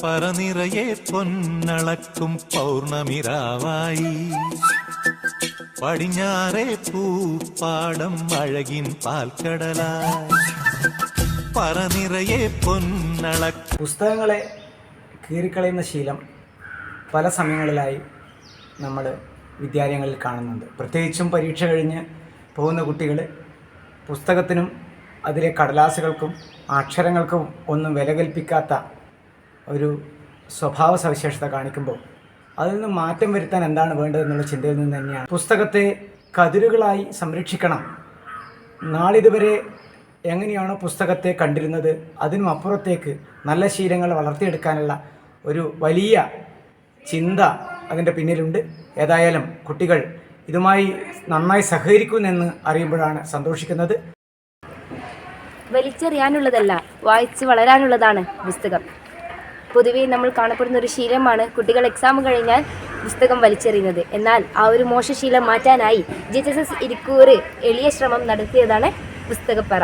പറനിറയെ പൊന്നളക്കും പൗർണമിരാവായി പടിഞ്ഞാറേ പൂപ്പാടം അഴകിൻ പാൽക്കടലായി പറനിറയെ പൊന്നളക്കും. പുസ്തകങ്ങളെ കീറിക്കളയുന്ന ശീലം പല സമയങ്ങളിലായി നമ്മൾ വിദ്യാലയങ്ങളിൽ കാണുന്നുണ്ട്. പ്രത്യേകിച്ചും പരീക്ഷ കഴിഞ്ഞ് പോകുന്ന കുട്ടികൾ പുസ്തകത്തിനും അതിലെ കടലാസുകൾക്കും അക്ഷരങ്ങൾക്കും ഒന്നും വില കൽപ്പിക്കാത്ത ഒരു സ്വഭാവ സവിശേഷത കാണിക്കുമ്പോൾ അതിൽ നിന്ന് മാറ്റം വരുത്താൻ എന്താണ് വേണ്ടതെന്നുള്ള ചിന്തയിൽ നിന്ന് തന്നെയാണ് പുസ്തകത്തെ കതിരുകളായി സംരക്ഷിക്കണം. നാളിതുവരെ എങ്ങനെയാണോ പുസ്തകത്തെ കണ്ടിരുന്നത് അതിനും അപ്പുറത്തേക്ക് നല്ല ശീലങ്ങൾ വളർത്തിയെടുക്കാനുള്ള ഒരു വലിയ ചിന്ത അതിൻ്റെ പിന്നിലുണ്ട്. ഏതായാലും കുട്ടികൾ ഇതുമായി നന്നായി സഹകരിക്കുമെന്ന് അറിയുമ്പോഴാണ് സന്തോഷിക്കുന്നത്. വലിച്ചെറിയാനുള്ളതല്ല, വായിച്ച് വളരാനുള്ളതാണ് പുസ്തകം. പൊതുവേ നമ്മൾ കാണപ്പെടുന്ന ഒരു ശീലമാണ് കുട്ടികൾ എക്സാം കഴിഞ്ഞാൽ പുസ്തകം വലിച്ചെറിയുന്നത്. എന്നാൽ ആ ഒരു മോശശീലം മാറ്റാനായി GHSS ഇരിക്കൂർ എളിയ ശ്രമം നടത്തിയതാണ് പുസ്തകപ്പറ.